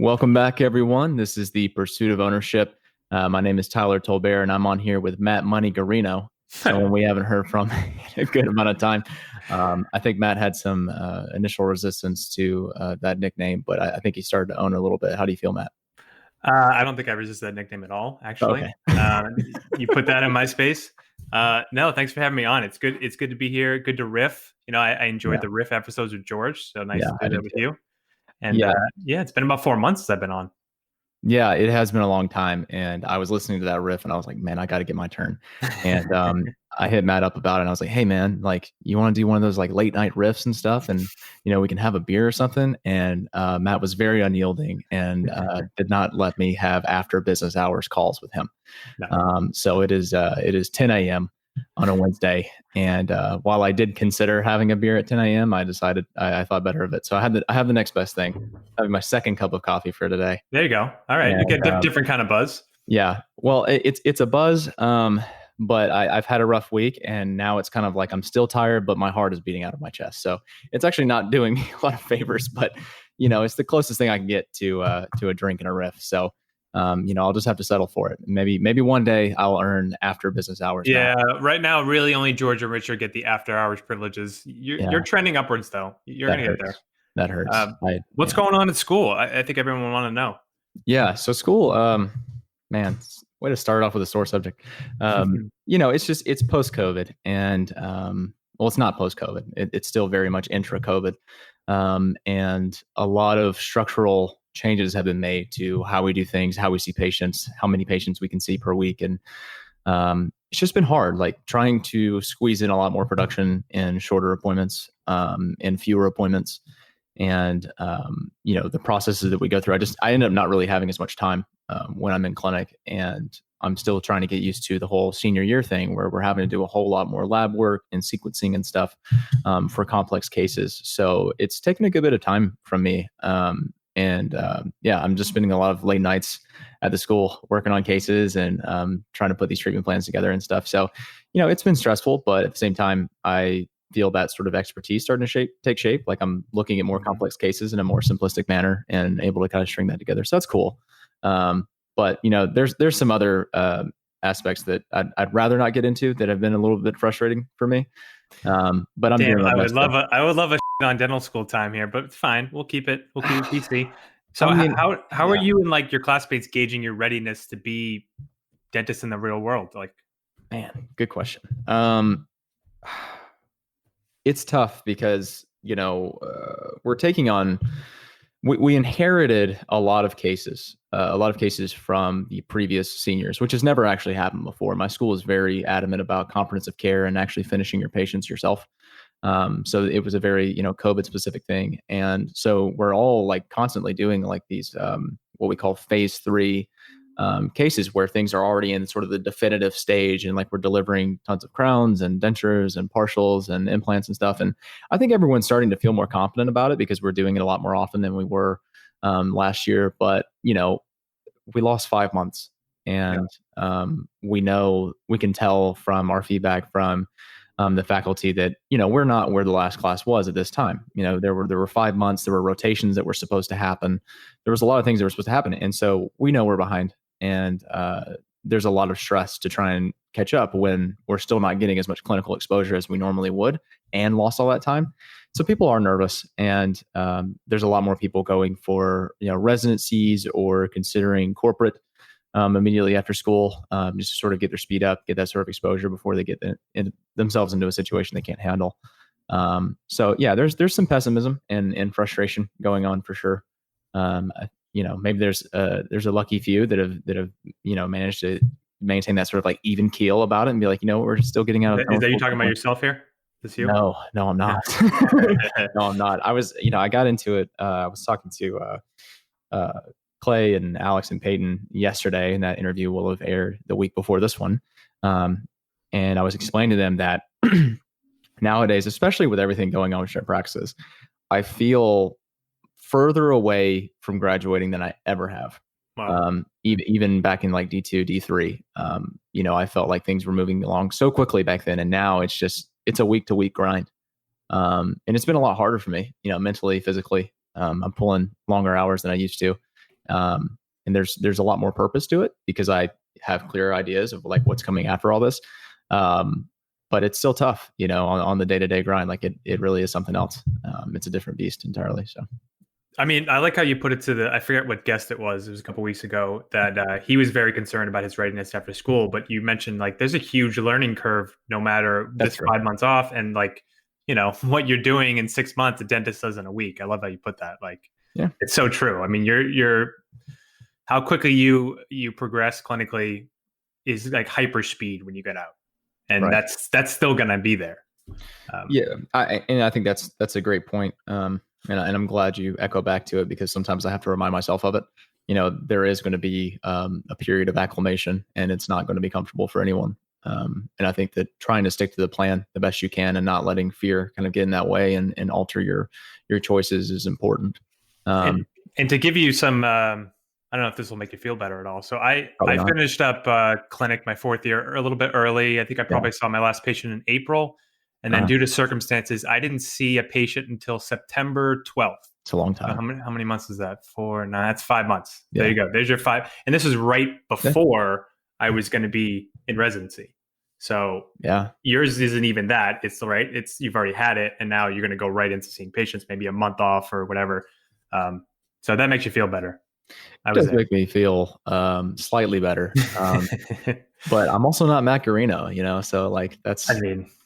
Welcome back, everyone. This is the Pursuit of Ownership. My name is Tyler Tolbert, and I'm on here with Matt Money Guarino, someone we haven't heard from in a good amount of time. I think Matt had some initial resistance to that nickname, but I think he started to own it a little bit. How do you feel, Matt? I don't think I resist that nickname at all, actually. Okay. You put that in my space. No, thanks for having me on. It's good. It's good to be here. Good to riff. I enjoyed the riff episodes with George. So nice to do that with you. And it's been about 4 months since I've been on. Yeah, it has been a long time. And I was listening to that riff and I was like, man, I got to get my turn. And I hit Matt up about it. And I was like, hey, man, like, you want to do one of those like late night riffs and stuff? And, we can have a beer or something. And Matt was very unyielding and did not let me have after business hours calls with him. No. So it is 10 a.m. on a Wednesday. And while I did consider having a beer at 10 a.m., I decided I thought better of it. So I have the next best thing. Having my second cup of coffee for today. There you go. All right. And, you get different kind of buzz. Yeah. Well, it's a buzz. But I've had a rough week and now it's kind of like I'm still tired, but my heart is beating out of my chest. So it's actually not doing me a lot of favors, but it's the closest thing I can get to a drink and a riff. So I'll just have to settle for it. Maybe one day I'll earn after business hours. Yeah, right now, really only George and Richard get the after hours privileges. You're trending upwards, though. You're going to get there. That hurts. What's going on at school? I think everyone will want to know. Yeah, so school, man, way to start off with a sore subject. It's post-COVID, and well, it's not post-COVID. It's still very much intra-COVID, and a lot of structural changes have been made to how we do things, how we see patients, how many patients we can see per week. And it's just been hard, like trying to squeeze in a lot more production in shorter appointments, and fewer appointments. And, the processes that we go through, I ended up not really having as much time when I'm in clinic, and I'm still trying to get used to the whole senior year thing where we're having to do a whole lot more lab work and sequencing and stuff for complex cases. So it's taken a good bit of time from me. I'm just spending a lot of late nights at the school working on cases and trying to put these treatment plans together and stuff. So, it's been stressful, but at the same time, I feel that sort of expertise starting to take shape. Like I'm looking at more complex cases in a more simplistic manner and able to kind of string that together. So that's cool. But there's some other aspects that I'd rather not get into that have been a little bit frustrating for me. But I would love a on dental school time here, but it's fine. We'll keep it PC. So how are you and like your classmates gauging your readiness to be dentists in the real world? Like, man, good question. It's tough because, we're taking on, we inherited a lot of cases from the previous seniors, which has never actually happened before. My school is very adamant about comprehensive care and actually finishing your patients yourself. So it was a very, COVID specific thing. And so we're all like constantly doing like these, what we call phase 3 cases where things are already in sort of the definitive stage. And like we're delivering tons of crowns and dentures and partials and implants and stuff. And I think everyone's starting to feel more confident about it because we're doing it a lot more often than we were last year. But, we lost 5 months and we can tell from our feedback from the faculty that, we're not where the last class was at this time. There were 5 months, there were rotations that were supposed to happen. There was a lot of things that were supposed to happen. And so we know we're behind and there's a lot of stress to try and catch up when we're still not getting as much clinical exposure as we normally would and lost all that time. So people are nervous and there's a lot more people going for, residencies or considering corporate immediately after school, just to sort of get their speed up, get that sort of exposure before they get themselves into a situation they can't handle. So yeah, there's some pessimism and frustration going on for sure. Maybe there's a lucky few that have managed to maintain that sort of like even keel about it and be like, we're still getting out of. Is that you talking about yourself here? This you? No, I'm not. No, I'm not. I was, I got into it. I was talking to Clay and Alex and Peyton yesterday, and that interview will have aired the week before this one. And I was explaining to them that nowadays, especially with everything going on with shared practices, I feel further away from graduating than I ever have. Wow. Even back in like D2, D3, I felt like things were moving along so quickly back then. And now it's a week to week grind. And it's been a lot harder for me, mentally, physically. I'm pulling longer hours than I used to. And there's a lot more purpose to it because I have clear ideas of like what's coming after all this. But it's still tough, on the day-to-day grind. Like it really is something else. It's a different beast entirely. So. I mean, I like how you put it I forget what guest it was a couple of weeks ago, that he was very concerned about his readiness after school. But you mentioned like there's a huge learning curve no matter this 5 months off. And like, what you're doing in 6 months, a dentist does in a week. I love how you put that. Like, yeah, it's so true. I mean, you're how quickly you progress clinically is like hyper speed when you get out. And that's still going to be there. I think that's a great point. And I'm glad you echo back to it because sometimes I have to remind myself of it. There is going to be a period of acclimation and it's not going to be comfortable for anyone. And I think that trying to stick to the plan the best you can and not letting fear kind of get in that way and alter your choices is important. And to give you some, I don't know if this will make you feel better at all. So I finished up clinic my 4th year a little bit early. I think I probably saw my last patient in April. And then due to circumstances, I didn't see a patient until September 12th. It's a long time. How many months is that? 4? No, that's 5 months. Yeah. There you go. There's your 5. And this is right before I was going to be in residency. So yours isn't even that. It's right. You've already had it. And now you're going to go right into seeing patients, maybe a month off or whatever. So that makes you feel better. It does make me feel slightly better. But I'm also not Matt Guarino, so like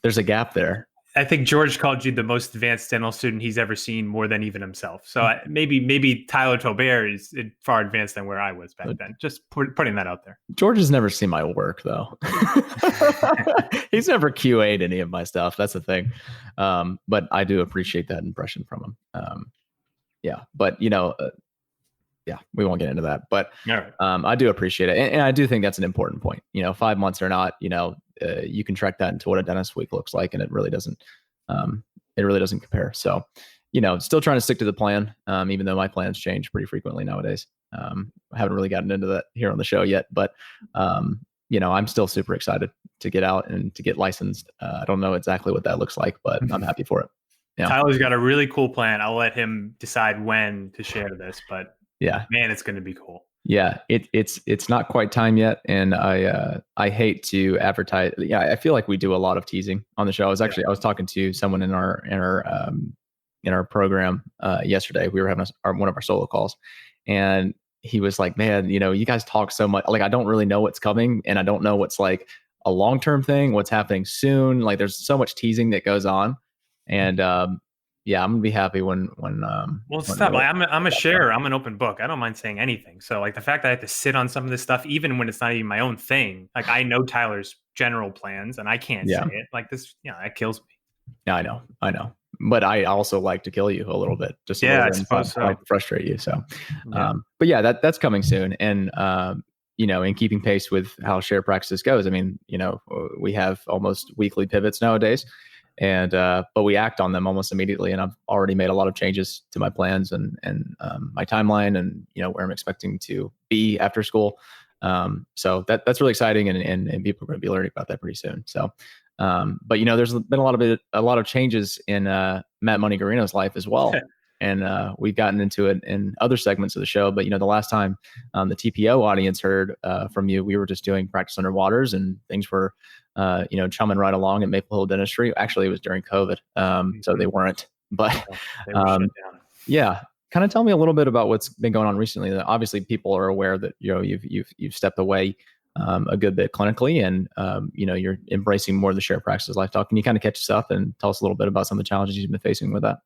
there's a gap there. I think George called you the most advanced dental student he's ever seen, more than even himself. So maybe Tyler Tobert is far advanced than where I was back then. Just putting that out there. George has never seen my work though. He's never QA'd any of my stuff. That's the thing. But I do appreciate that impression from him. But we won't get into that, but I do appreciate it. And I do think that's an important point. 5 months or not, you can track that into what a dentist week looks like. And it really doesn't compare. So, still trying to stick to the plan, even though my plans change pretty frequently nowadays. I haven't really gotten into that here on the show yet, but, I'm still super excited to get out and to get licensed. I don't know exactly what that looks like, but I'm happy for it. Yeah. Tyler's got a really cool plan. I'll let him decide when to share this, but man, it's going to be cool. Yeah, it's not quite time yet, and I hate to advertise. Yeah, I feel like we do a lot of teasing on the show. I was talking to someone in our program yesterday. We were having one of our solo calls, and he was like, "Man, you guys talk so much. Like, I don't really know what's coming, and I don't know what's like a long-term thing, what's happening soon. Like, there's so much teasing that goes on, and." I'm gonna be happy when. Well, stop. I'm a sharer. I'm an open book. I don't mind saying anything. So, like the fact that I have to sit on some of this stuff, even when it's not even my own thing. Like I know Tyler's general plans, and I can't say it. Like this, that kills me. Yeah, I know. But I also like to kill you a little bit, just I suppose so. Like frustrate you. So, but that's coming soon, and in keeping pace with how share practices goes. I mean, we have almost weekly pivots nowadays. And but we act on them almost immediately, and I've already made a lot of changes to my plans and my timeline, and where I'm expecting to be after school. So that's really exciting, and people are going to be learning about that pretty soon. So, but there's been a lot of changes in Matt Money Guarino's life as well, and we've gotten into it in other segments of the show. But the last time the TPO audience heard from you, we were just doing practice underwaters, and things were. Chumming right along at Maple Hill Dentistry. Actually, it was during COVID, so they weren't. But they were shut down. Kind of tell me a little bit about what's been going on recently. Obviously, people are aware that you've stepped away a good bit clinically, and you're embracing more of the share practices life talk. Can you kind of catch us up and tell us a little bit about some of the challenges you've been facing with that?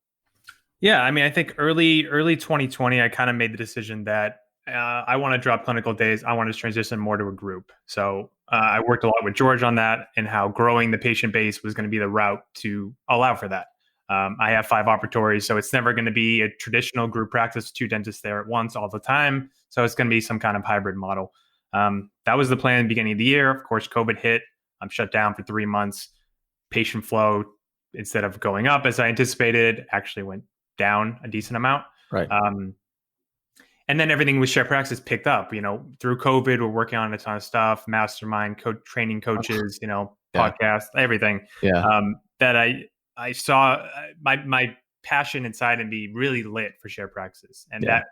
Yeah, I mean, I think early 2020, I kind of made the decision that I want to drop clinical days. I want to transition more to a group. So I worked a lot with George on that and how growing the patient base was going to be the route to allow for that. I have 5 operatories, so it's never going to be a traditional group practice, 2 dentists there at once all the time. So it's going to be some kind of hybrid model. That was the plan at the beginning of the year. Of course, COVID hit. I'm shut down for 3 months. Patient flow, instead of going up as I anticipated, actually went down a decent amount. Right. And then everything with share practice picked up, through COVID, we're working on a ton of stuff, mastermind, training coaches, podcast, everything. Yeah. That I saw my passion inside and be really lit for share practices. And that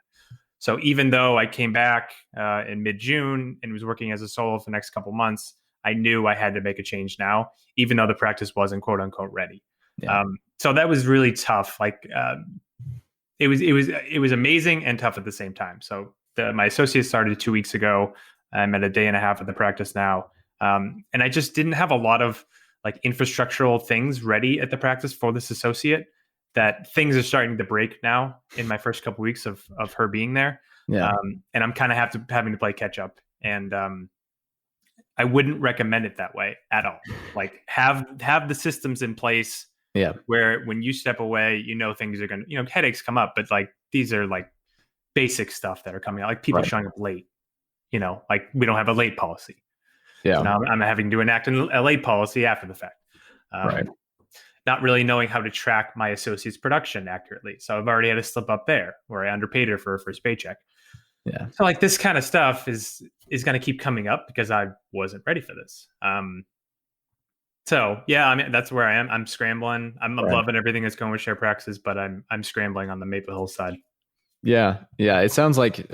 So even though I came back in mid-June and was working as a solo for the next couple months, I knew I had to make a change now, even though the practice wasn't quote unquote ready. Yeah. So that was really tough. Like it was amazing and tough at the same time. So my associate started 2 weeks ago. I'm at a day and a half of the practice now, and I just didn't have a lot of like infrastructural things ready at the practice for this associate. That things are starting to break now in my first couple weeks of her being there. Yeah. And I'm kind of having to play catch up. And I wouldn't recommend it that way at all. Like have the systems in place. Yeah. Where when you step away, things are going to, headaches come up, but like these are like basic stuff that are coming out, like people showing up late, like we don't have a late policy. Yeah. So now I'm having to enact a late policy after the fact. Right. Not really knowing how to track my associate's production accurately. So I've already had a slip up there where I underpaid her for her first paycheck. Yeah. So like this kind of stuff is going to keep coming up because I wasn't ready for this. So yeah, I mean, that's where I am. I'm scrambling. I'm loving everything that's going with share practices, but I'm scrambling on the Maple Hill side. Yeah. Yeah. It sounds like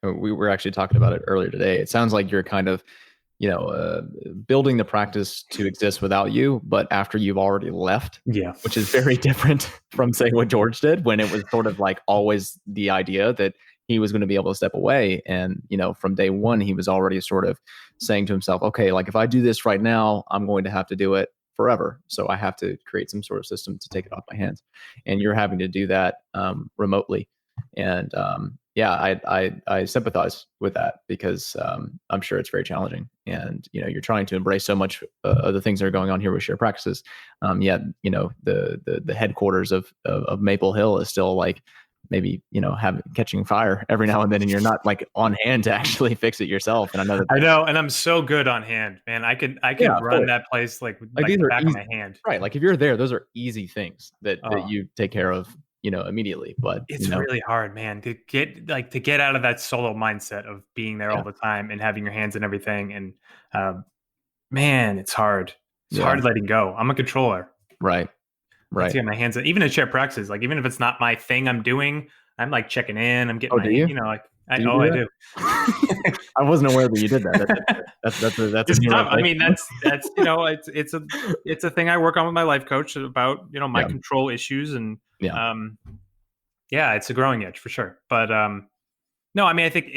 we were actually talking about it earlier today. It sounds like you're kind of, building the practice to exist without you, but after you've already left, which is very different from say what George did when it was sort of like always the idea that he was going to be able to step away. And, from day one, he was already sort of saying to himself, okay, like if I do this right now, I'm going to have to do it forever. So I have to create some sort of system to take it off my hands. And you're having to do that remotely. And I sympathize with that because I'm sure it's very challenging. And you're trying to embrace so much of the things that are going on here with shared practices. Yet the headquarters of Maple Hill is still like maybe catching fire every now and then, and you're not like on hand to actually fix it yourself. And I know, and I'm so good on hand, man. I can run that place like the back of my hand. Right, like if you're there, those are easy things that you take care of. Immediately, but it's really hard, man, to get out of that solo mindset of being there all the time and having your hands in everything. And man, it's hard. It's hard letting go. I'm a controller. Right. To get my hands in, even in chair practices, like even if it's not my thing I'm doing, I'm like checking in. I'm getting I do. I wasn't aware that you did that. That's it's tough. I mean, that's it's a thing I work on with my life coach about my control issues and it's a growing edge for sure. But no, I mean, I think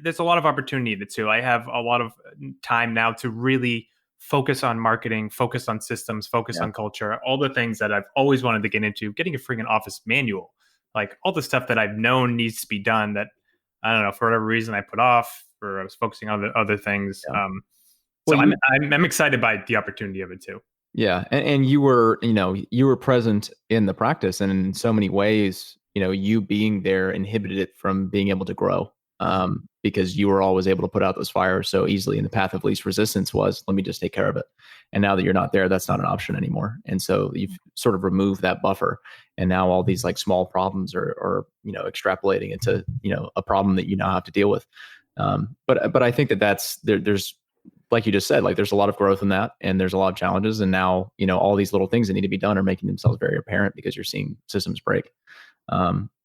there's a lot of opportunity in it too. I have a lot of time now to really focus on marketing, focus on systems, focus on culture, all the things that I've always wanted to get into. Getting a freaking office manual, like all the stuff that I've known needs to be done that I don't know, for whatever reason I put off, or I was focusing on other things. So I'm excited by the opportunity of it too. Yeah. And you were present in the practice, and in so many ways, you being there inhibited it from being able to grow. Because you were always able to put out those fires so easily, and the path of least resistance was, let me just take care of it. And now that you're not there, that's not an option anymore. And so you've sort of removed that buffer. And now all these like small problems are extrapolating into, a problem that you now have to deal with. But I think there's, like you just said, like there's a lot of growth in that, and there's a lot of challenges. And now, all these little things that need to be done are making themselves very apparent because you're seeing systems break.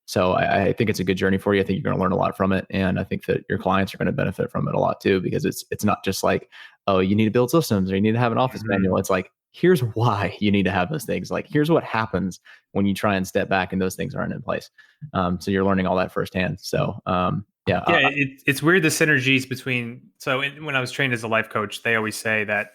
So I think it's a good journey for you. I think you're going to learn a lot from it. And I think that your clients are going to benefit from it a lot too, because it's not just like, oh, you need to build systems or you need to have an office manual. It's like, here's why you need to have those things. Like, here's what happens when you try and step back and those things aren't in place. So you're learning all that firsthand. So it's weird, the synergies between, when I was trained as a life coach, they always say that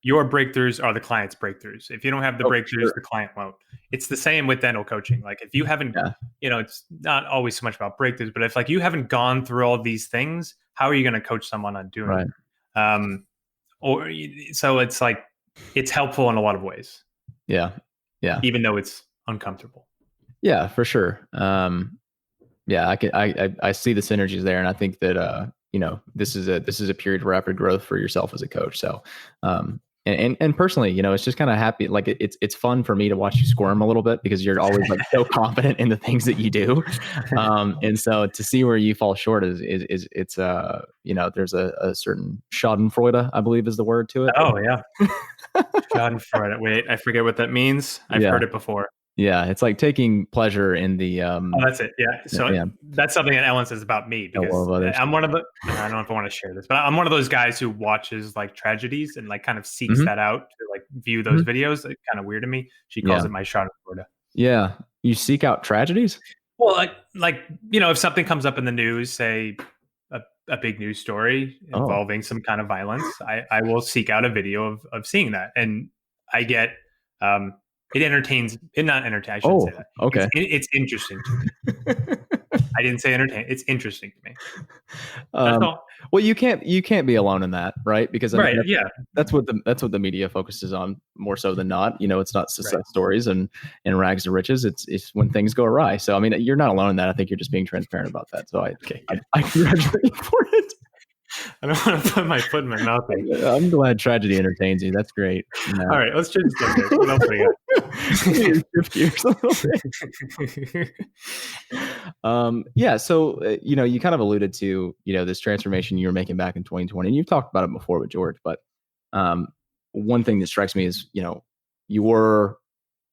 your breakthroughs are the client's breakthroughs. If you don't have the breakthroughs, the client won't. It's the same with dental coaching. Like if you haven't, it's not always so much about breakthroughs, but if like you haven't gone through all these things, how are you going to coach someone on doing it? So it's like, it's helpful in a lot of ways. Yeah. Yeah. Even though it's uncomfortable. Yeah, for sure. I see the synergies there. And I think that, this is a period of rapid growth for yourself as a coach. So, and personally, it's just kind of happy. Like it's fun for me to watch you squirm a little bit because you're always like so confident in the things that you do. And so to see where you fall short is there's a certain Schadenfreude, I believe is the word to it. Oh yeah. Schadenfreude. Wait, I forget what that means. I've heard it before. Yeah, it's like taking pleasure in the Oh, that's it. Yeah. So yeah, that's something that Ellen says about me, the will because of others. I'm one of the, I don't know if I want to share this, but I'm one of those guys who watches like tragedies and like kind of seeks Hmm. that out to like view those Hmm. videos. It's kind of weird to me. She calls Yeah, it my shot of Florida. yeah. You seek out tragedies. Well, if something comes up in the news, say a, a big news story Oh, involving some kind of violence, I will seek out a video of seeing that, and I get um, it entertains. It not entertain. I shouldn't say oh, that. okay. It's interesting to me. I didn't say entertain. It's interesting to me. That's um, all. well, you can't be alone in that, right? Because I mean, Right. Yeah. that's what the media focuses on more so than not. It's not Right. success stories and rags to riches. It's when things go awry. So I mean, you're not alone in that. I think you're just being transparent about that. So I Okay. I, Good. I congratulate you for it. I don't want to put my foot in my mouth here. I'm glad tragedy entertains you. That's great. Yeah. All right. Let's change the subject. What else we Shift gears a little bit. Yeah. So, you kind of alluded to, this transformation you were making back in 2020, and you've talked about it before with George, but one thing that strikes me is, you were,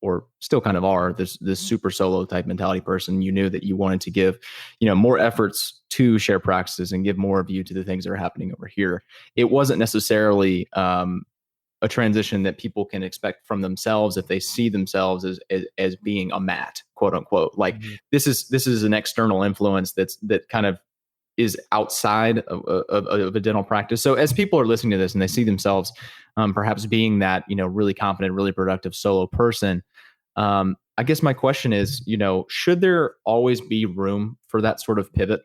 or still kind of are, this super solo type mentality person. You knew that you wanted to give, more efforts to share practices and give more of you to the things that are happening over here. It wasn't necessarily a transition that people can expect from themselves if they see themselves as being a mat, quote unquote. Like got. this is an external influence that kind of is outside of a dental practice. So as people are listening to this and they see themselves perhaps being that, really competent, really productive solo person, I guess my question is, should there always be room for that sort of pivot?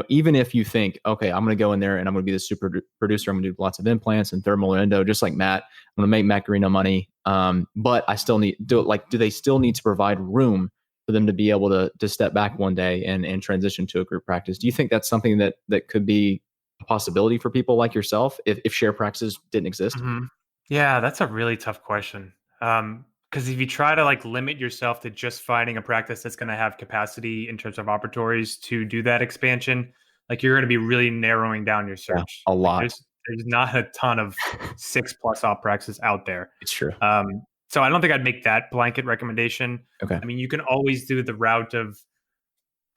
Even if you think, okay, I'm going to go in there and I'm going to be the super producer. I'm going to do lots of implants and thermal endo, just like Matt. I'm going to make Matt Guarino money. But I still do they still need to provide room for them to be able to step back one day and transition to a group practice? Do you think that's something that could be a possibility for people like yourself if share practices didn't exist? Mm-hmm. Yeah, that's a really tough question. Because if you try to like limit yourself to just finding a practice that's going to have capacity in terms of operatories to do that expansion, like you're going to be really narrowing down your Yeah, search. a Like lot. there's not a ton of 6+ op practices out there. It's true. Um, so I don't think I'd make that blanket recommendation. Okay. I mean, you can always do the route of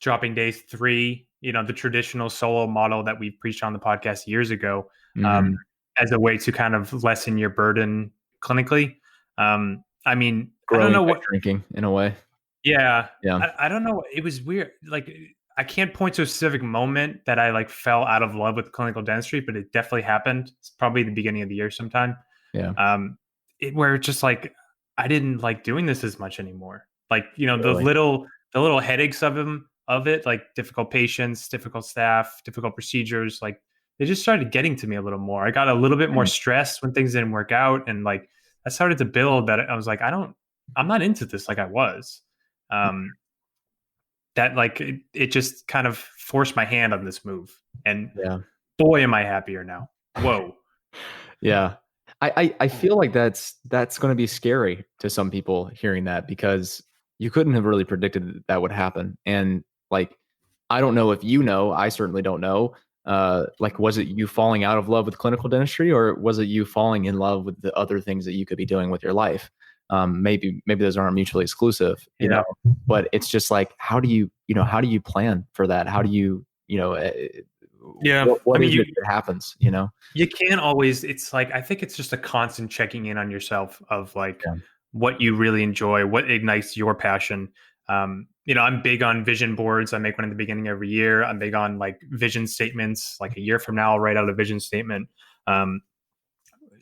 dropping days 3, the traditional solo model that we preached on the podcast years ago, Mhm. um, as a way to kind of lessen your burden clinically. I mean, I don't Growing know by what, drinking in a way. yeah, Yeah. I don't know. It was weird. Like, I can't point to a specific moment that I like fell out of love with clinical dentistry, but it definitely happened. It's probably the beginning of the year sometime. Yeah. Where it's just like I didn't like doing this as much anymore. Like, Really. the little headaches of it, like difficult patients, difficult staff, difficult procedures, like they just started getting to me a little more. I got a little bit more Mm. stressed when things didn't work out, and like I started to build that. I was like, I'm not into this like I was. Um, that like it just kind of forced my hand on this move, and Yeah. boy, am I happier now. Whoa. Yeah. I feel like that's going to be scary to some people hearing that, because you couldn't have really predicted that would happen. And like, I don't know if I certainly don't know. Like, was it you falling out of love with clinical dentistry, or was it you falling in love with the other things that you could be doing with your life? Maybe those aren't mutually exclusive, Yeah. but it's just like, how do you plan for that? How do you, Yeah. I what mean, is it that happens? you can't always, it's like I think it's just a constant checking in on yourself of like Yeah. what you really enjoy, what ignites your passion. I'm big on vision boards. I make one at the beginning of every year. I'm big on like vision statements. Like a year from now, I'll write out a vision statement. Um,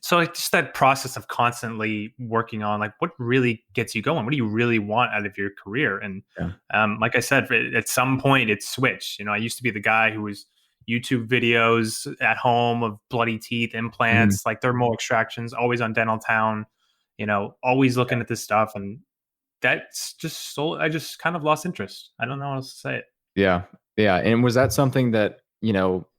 so it's just that process of constantly working on like what really gets you going. What do you really want out of your career? And Yeah. like I said, at some point it switched. I used to be the guy who was YouTube videos at home of bloody teeth, Mhm. implants, like thermal extractions, always on Dental Town, always looking at this stuff. And that's just so I just kind of lost interest. I don't know how else to say it. Yeah. Yeah. And was that something that,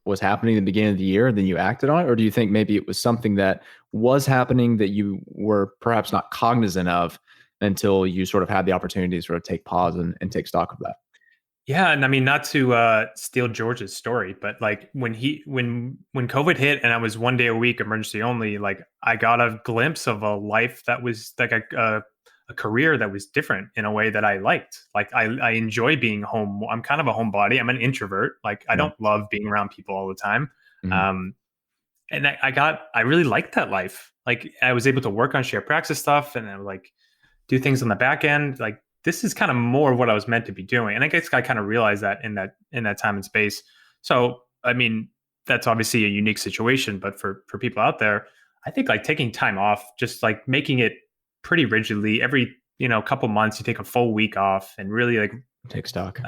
was happening at the beginning of the year and then you acted on it? Or do you think maybe it was something that was happening that you were perhaps not cognizant of until you sort of had the opportunity to sort of take pause and take stock of that? Yeah, and I mean not to steal George's story, but like when COVID hit and I was 1 day a week emergency only, like I got a glimpse of a life that was like a career that was different in a way that I liked. Like I enjoy being home. I'm kind of a homebody. I'm an introvert. Like I don't love being around people all the time. And I really liked that life. Like I was able to work on shared praxis stuff and I would like do things on the back end. Like this is kind of more of what I was meant to be doing. And I guess I kind of realized that in that time and space. So, I mean, that's obviously a unique situation, but for people out there, I think like taking time off, just like making it pretty rigidly every, couple months, you take a full week off and really like take stock.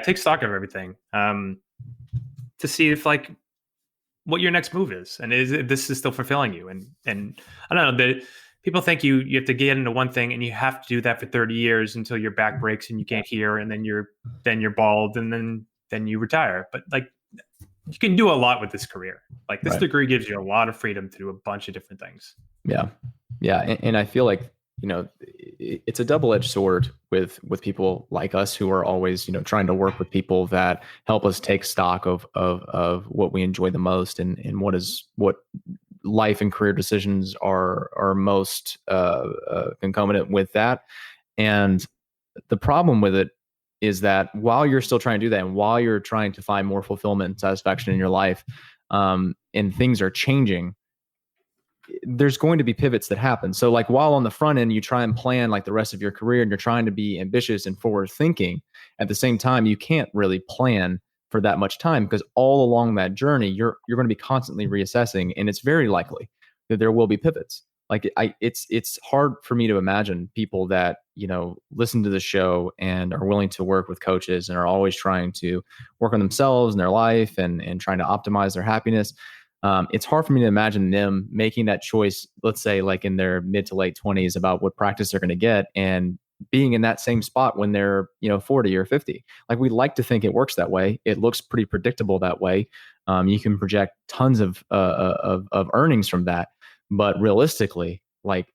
Take stock of everything. To see if like what your next move is and this is still fulfilling you. And I don't know, people think you have to get into one thing and you have to do that for 30 years until your back breaks and you can't hear and then you're bald and then you retire. But like you can do a lot with this career. Like this degree gives you a lot of freedom to do a bunch of different things. Yeah. And I feel like, it's a double-edged sword with people like us who are always, trying to work with people that help us take stock of what we enjoy the most and what life and career decisions are most concomitant with that. And the problem with it is that while you're still trying to do that and while you're trying to find more fulfillment and satisfaction in your life, and things are changing, there's going to be pivots that happen. So like while on the front end, you try and plan like the rest of your career and you're trying to be ambitious and forward thinking, at the same time, you can't really plan for that much time because all along that journey, you're going to be constantly reassessing. And it's very likely that there will be pivots. Like it's hard for me to imagine people that, listen to the show and are willing to work with coaches and are always trying to work on themselves and their life and trying to optimize their happiness. It's hard for me to imagine them making that choice, let's say like in their mid to late 20s about what practice they're going to get and being in that same spot when they're, 40 or 50. Like we like to think it works that way. It looks pretty predictable that way. You can project tons of earnings from that. But realistically, like,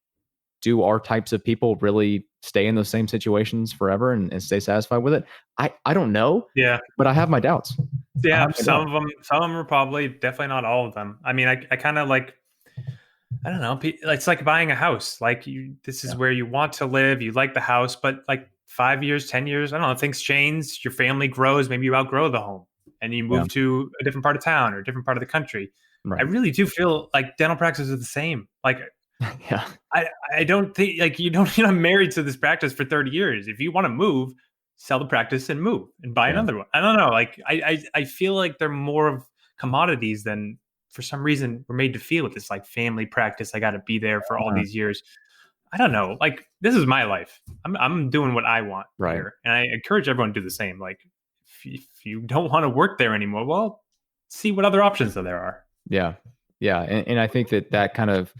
do our types of people really stay in those same situations forever and stay satisfied with it? I don't know. Yeah. But I have my doubts. Yeah. Some of them are probably, definitely not all of them. I mean, I kind of like, I don't know. It's like buying a house. Like this is where you want to live. You like the house, but like 5 years, 10 years, I don't know, things change. Your family grows. Maybe you outgrow the home and you move to a different part of town or a different part of the country. Right. I really do feel like dental practices are the same. Like, I don't think like you're not married to this practice for 30 years. If you want to move, sell the practice and move and buy another one. I don't know. Like I feel like they're more of commodities than for some reason we're made to feel with this like family practice. I got to be there for all these years. I don't know. Like this is my life. I'm doing what I want here. And I encourage everyone to do the same. Like if you don't want to work there anymore, well, see what other options there are. Yeah. And I think that kind of,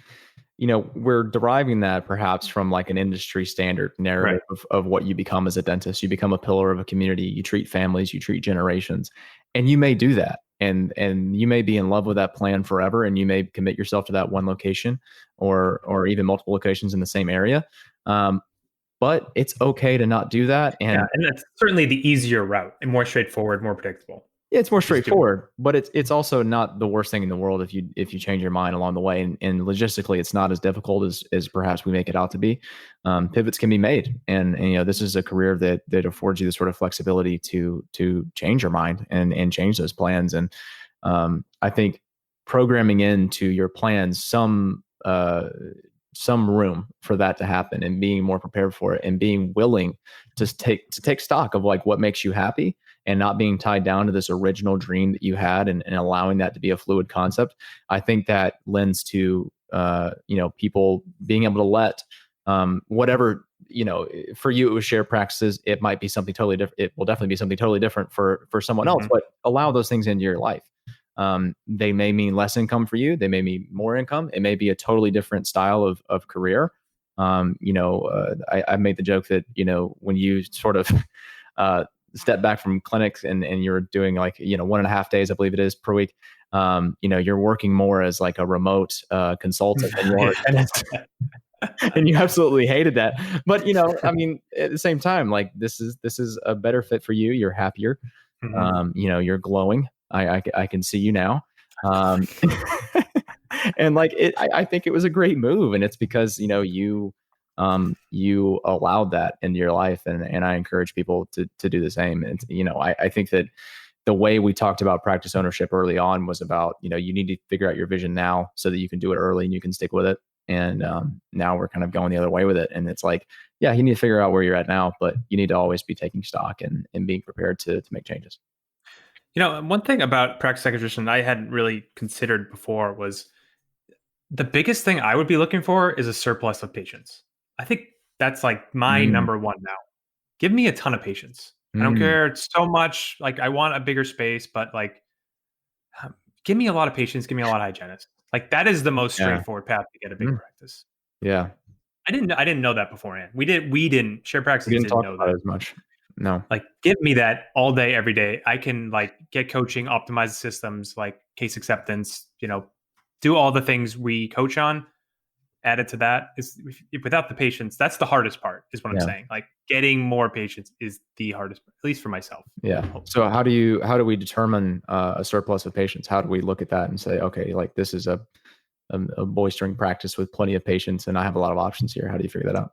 we're deriving that perhaps from like an industry standard narrative of what you become as a dentist. You become a pillar of a community. You treat families, you treat generations, and you may do that. And you may be in love with that plan forever, and you may commit yourself to that one location or even multiple locations in the same area. But it's okay to not do that. And that's certainly the easier route and more straightforward, more predictable. Yeah, it's more straightforward, but it's also not the worst thing in the world if you change your mind along the way. And logistically, it's not as difficult as perhaps we make it out to be. Pivots can be made, and this is a career that affords you the sort of flexibility to change your mind and change those plans. And I think programming into your plans some room for that to happen, and being more prepared for it, and being willing to take stock of like what makes you happy, and not being tied down to this original dream that you had, and allowing that to be a fluid concept. I think that lends to people being able to let whatever, for you it was shared practices. It might be something totally different. It will definitely be something totally different for someone else, but allow those things into your life. They may mean less income for you. They may mean more income. It may be a totally different style of career. I made the joke that, when you sort of step back from clinics and you're doing like, 1.5 days, I believe it is, per week, you're working more as like a remote consultant than you are a dentist. And you absolutely hated that. But, I mean, at the same time, like this is a better fit for you. You're happier. You're glowing. I can see you now. And like I think it was a great move, and it's because you you allowed that into your life. And I encourage people to do the same. And, I think that the way we talked about practice ownership early on was about, you need to figure out your vision now so that you can do it early and you can stick with it. And now we're kind of going the other way with it. And it's like, yeah, you need to figure out where you're at now, but you need to always be taking stock and being prepared to make changes. One thing about practice acquisition I hadn't really considered before was the biggest thing I would be looking for is a surplus of patients. I think that's like my number one now. Give me a ton of patients. I don't care so much. Like, I want a bigger space, but like, give me a lot of patients. Give me a lot of hygienists. Like, that is the most straightforward path to get a big practice. Yeah. I didn't know that beforehand. We didn't shared practices didn't talk know about that it as much. No. Like, give me that all day, every day. I can like get coaching, optimize the systems, like case acceptance, do all the things we coach on. Add it to that is without the patients. That's the hardest part is what I'm saying. Like, getting more patients is the hardest part, at least for myself. Yeah. So how do we determine a surplus of patients? How do we look at that and say, okay, like this is a boistering practice with plenty of patients and I have a lot of options here. How do you figure that out?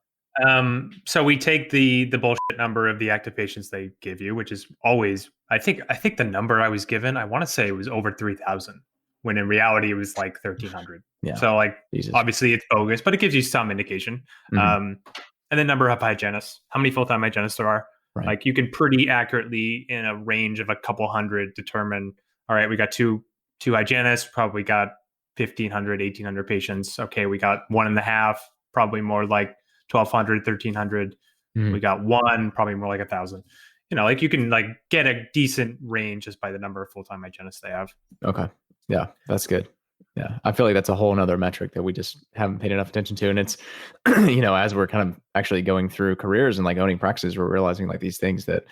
So we take the bullshit number of the active patients they give you, which is always, I think the number I was given, I want to say it was over 3,000, when in reality it was like 1,300. Yeah. So like, Jesus. Obviously it's bogus, but it gives you some indication. And then number of hygienists, how many full-time hygienists there are. Right. Like, you can pretty accurately, in a range of a couple hundred, determine, all right, we got two hygienists, probably got 1,500, 1,800 patients. Okay, we got 1.5, probably more like 1,200, 1,300. We got one, probably more like 1,000. Like, you can like get a decent range just by the number of full-time hygienists they have. Okay. Yeah, that's good. Yeah. I feel like that's a whole nother metric that we just haven't paid enough attention to. And it's, as we're kind of actually going through careers and like owning practices, we're realizing like these things that,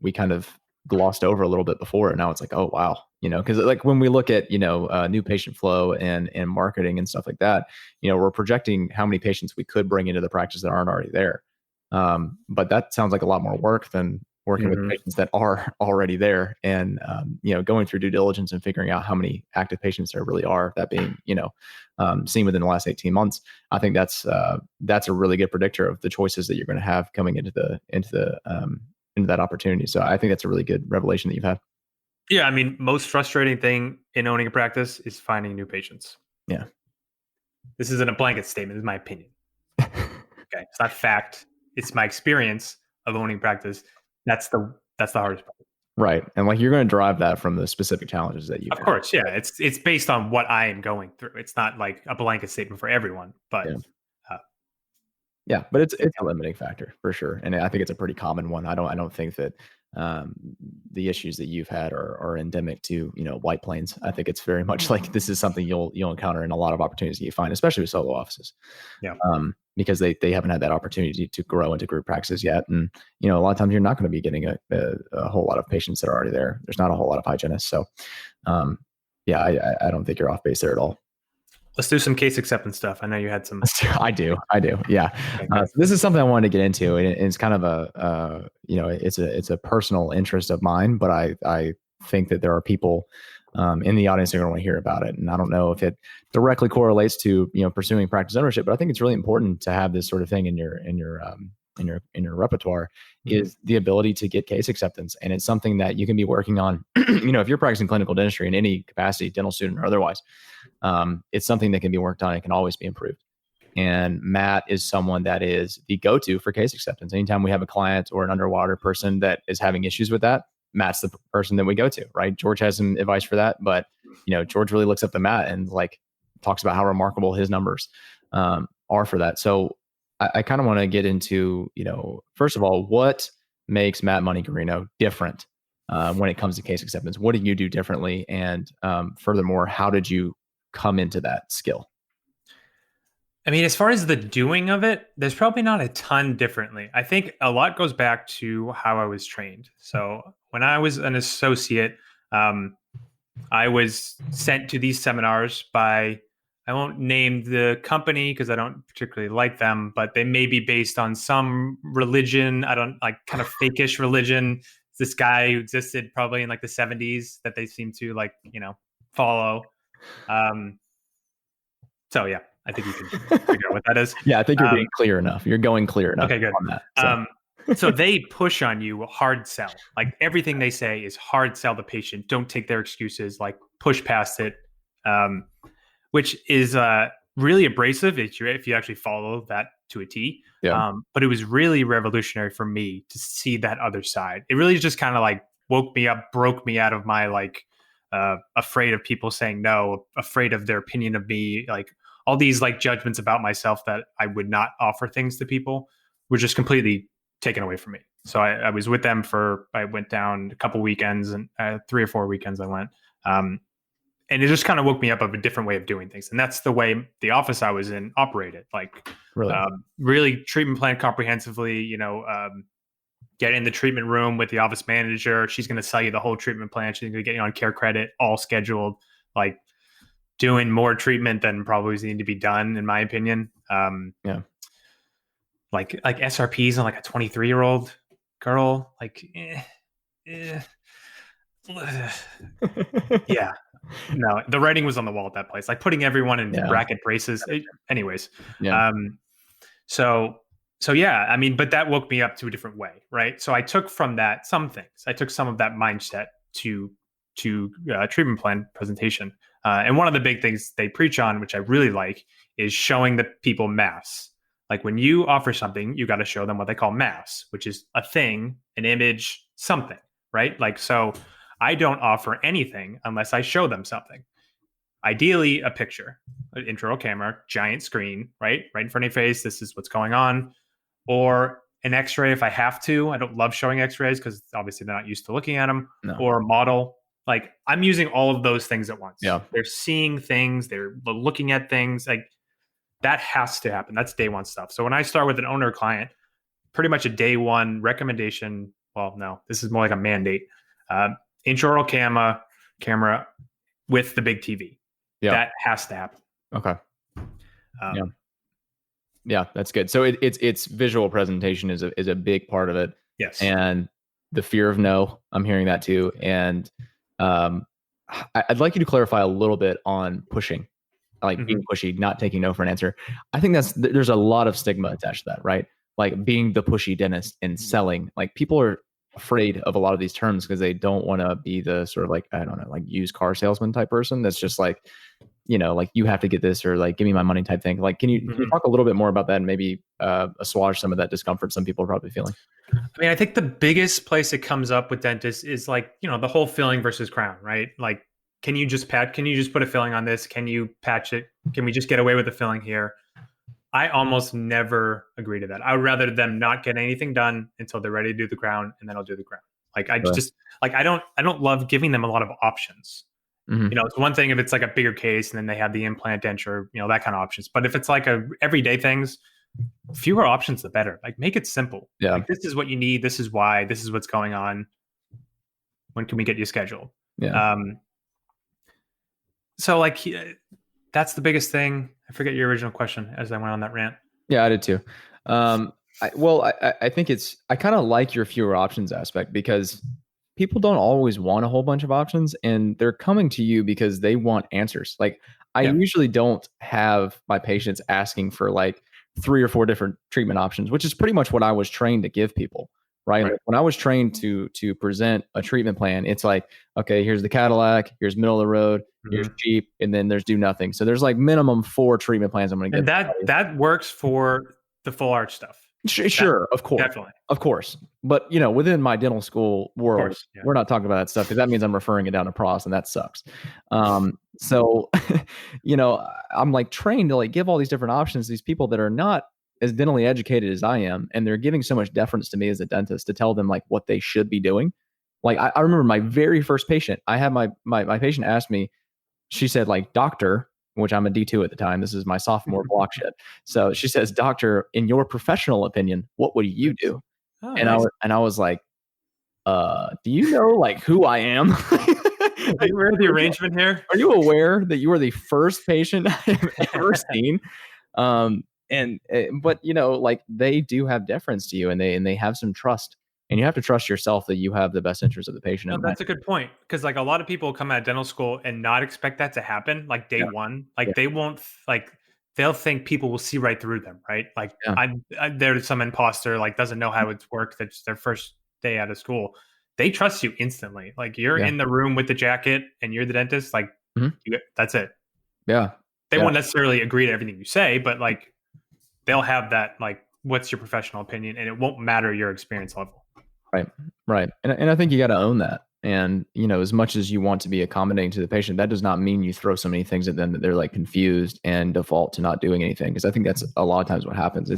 we kind of glossed over a little bit before. And now it's like, oh, wow. Because like when we look at, new patient flow and marketing and stuff like that, we're projecting how many patients we could bring into the practice that aren't already there. But that sounds like a lot more work than working with patients that are already there and, going through due diligence and figuring out how many active patients there really are, that being, seen within the last 18 months. I think that's a really good predictor of the choices that you're going to have coming into that opportunity. So I think that's a really good revelation that you've had. Yeah. I mean, most frustrating thing in owning a practice is finding new patients. Yeah. This isn't a blanket statement. This is my opinion. Okay. It's not fact. It's my experience of owning practice. That's the hardest part. Right. And like, you're going to derive that from the specific challenges that you've Of course. Yeah. It's based on what I am going through. It's not like a blanket statement for everyone, but yeah, but it's a limiting factor for sure. And I think it's a pretty common one. I don't think that the issues that you've had are endemic to, White Plains. I think it's very much like this is something you'll encounter in a lot of opportunities that you find, especially with solo offices. Yeah. Because they haven't had that opportunity to grow into group practices yet. And, a lot of times you're not going to be getting a whole lot of patients that are already there. There's not a whole lot of hygienists. So, I don't think you're off base there at all. Let's do some case acceptance stuff. I know you had some. I do. Yeah. Okay, this is something I wanted to get into, and it's kind of it's a personal interest of mine, but I think that there are people in the audience that are going to want to hear about it. And I don't know if it directly correlates to, pursuing practice ownership, but I think it's really important to have this sort of thing in your repertoire, is the ability to get case acceptance. And it's something that you can be working on, if you're practicing clinical dentistry in any capacity, dental student or otherwise, it's something that can be worked on. It can always be improved. And Matt is someone that is the go-to for case acceptance. Anytime we have a client or an underwater person that is having issues with that, Matt's the person that we go to, right? George has some advice for that, but George really looks up to Matt and like talks about how remarkable his numbers are for that. So I kind of want to get into, first of all, what makes Matt Money Guarino different when it comes to case acceptance? What do you do differently? And furthermore, how did you come into that skill? I mean, as far as the doing of it, there's probably not a ton differently. I think a lot goes back to how I was trained. So when I was an associate, I was sent to these seminars by, I won't name the company because I don't particularly like them, but they may be based on some religion. I don't like, kind of fakeish religion. This guy who existed probably in like the 70s that they seem to like, follow. So yeah, I think you can figure out what that is. Yeah, I think you're being clear enough. You're going clear enough. Okay, good. On that. So they push on you hard sell. Like everything they say is hard sell the patient. Don't take their excuses. Like push past it, which is really abrasive if you actually follow that to a T. Yeah. But it was really revolutionary for me to see that other side. It really just kind of like woke me up, broke me out of my like afraid of people saying no, afraid of their opinion of me, like all these like judgments about myself that I would not offer things to people were just completely taken away from me. So I was with them I went down a couple weekends and 3 or 4 weekends I went. And it just kind of woke me up of a different way of doing things. And that's the way the office I was in operated. Like really treatment plan comprehensively, get in the treatment room with the office manager. She's going to sell you the whole treatment plan. She's going to get you on care credit, all scheduled, like doing more treatment than probably needed to be done, in my opinion. Like SRPs on like a 23-year-old girl, like, yeah. No, the writing was on the wall at that place, like putting everyone in bracket braces. Anyways. Yeah. So yeah, I mean, but that woke me up to a different way. Right. So I took from that some things. I took some of that mindset to treatment plan presentation. And one of the big things they preach on, which I really like, is showing the people maths. Like when you offer something, you got to show them what they call maths, which is a thing, an image, something, right? Like, so I don't offer anything unless I show them something. Ideally, a picture, an intraoral camera, giant screen, right in front of your face. This is what's going on. Or an x-ray if I have to. I don't love showing x-rays because obviously they're not used to looking at them. No. Or a model. Like I'm using all of those things at once. Yeah. They're seeing things. They're looking at things. Like that has to happen. That's day one stuff. So when I start with an owner client, pretty much a day one recommendation. Well, no, this is more like a mandate. Intraoral camera with the big TV. Yeah. That has to happen. Okay. Yeah, that's good. So it's visual presentation is a big part of it. Yes. And the fear of no, I'm hearing that too. And I'd like you to clarify a little bit on pushing, like being pushy, not taking no for an answer. I think there's a lot of stigma attached to that, right? Like being the pushy dentist and selling. Like people are afraid of a lot of these terms because they don't want to be the sort of like, I don't know, like used car salesman type person that's just like, like you have to get this or like give me my money type thing. Like, can you talk a little bit more about that and maybe assuage some of that discomfort some people are probably feeling? I mean, I think the biggest place it comes up with dentists is like, the whole filling versus crown, right? Like, can you just put a filling on this? Can you patch it? Can we just get away with the filling here? I almost never agree to that. I would rather them not get anything done until they're ready to do the crown, and then I'll do the crown. Like I just like I don't love giving them a lot of options. It's one thing if it's like a bigger case and then they have the implant denture, that kind of options. But if it's like a everyday things, fewer options the better. Like make it simple. Yeah. Like, this is what you need. This is why. This is what's going on. When can we get you scheduled? Yeah. So like that's the biggest thing. I forget your original question as I went on that rant. Yeah, I did too. I think I kind of like your fewer options aspect because people don't always want a whole bunch of options and they're coming to you because they want answers. Like I usually don't have my patients asking for like 3 or 4 different treatment options, which is pretty much what I was trained to give people. Right. Like when I was trained to present a treatment plan, it's like, okay, here's the Cadillac, here's middle of the road, here's Jeep, and then there's do nothing. So there's like minimum 4 treatment plans I'm going to get. And that works for the full arch stuff. Sure, of course. Definitely. Of course. But, within my dental school world, we're not talking about that stuff because that means I'm referring it down to pros and that sucks. So, I'm like trained to like give all these different options to these people that are not as dentally educated as I am, and they're giving so much deference to me as a dentist to tell them like what they should be doing. Like I remember my very first patient, I had my patient ask me, she said like, doctor, which I'm a D2 at the time. This is my sophomore block shit. So she says, doctor, in your professional opinion, what would you do? Oh, and nice. I was like, do you know like who I am? Are you aware of the arrangement here? Are you aware that you are the first patient I've ever seen? But like they do have deference to you and they have some trust, and you have to trust yourself that you have the best interest of the patient. No, that's a good point. Cause like a lot of people come out of dental school and not expect that to happen like day one. Like they won't like they'll think people will see right through them, right? Like there's some imposter, like doesn't know how it works. That's their first day out of school. They trust you instantly. Like you're in the room with the jacket and you're the dentist. Like that's it. Yeah. They won't necessarily agree to everything you say, but like they'll have that, like, what's your professional opinion? And it won't matter your experience level. Right. And I think you got to own that. And, as much as you want to be accommodating to the patient, that does not mean you throw so many things at them that they're like confused and default to not doing anything. Because I think that's a lot of times what happens.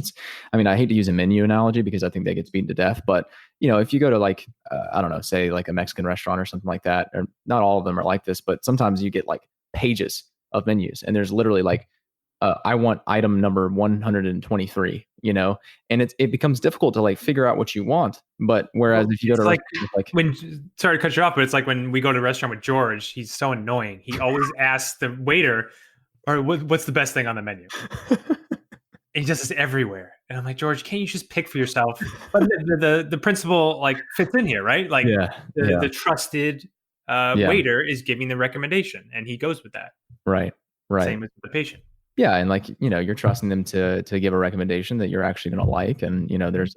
I hate to use a menu analogy because I think that gets beaten to death. But, if you go to like, I don't know, say like a Mexican restaurant or something like that, or not all of them are like this, but sometimes you get like pages of menus and there's literally like, I want item number 123, and it becomes difficult to like figure out what you want. But whereas if you go to like sorry to cut you off, but it's like when we go to a restaurant with George, he's so annoying. He always asks the waiter, "Or what's the best thing on the menu?" He just is everywhere, and I'm like, George, can't you just pick for yourself? But the principle like fits in here, right? Like the trusted waiter is giving the recommendation, and he goes with that. Right. Same with the patient. Yeah. And like, you're trusting them to give a recommendation that you're actually going to like. And, there's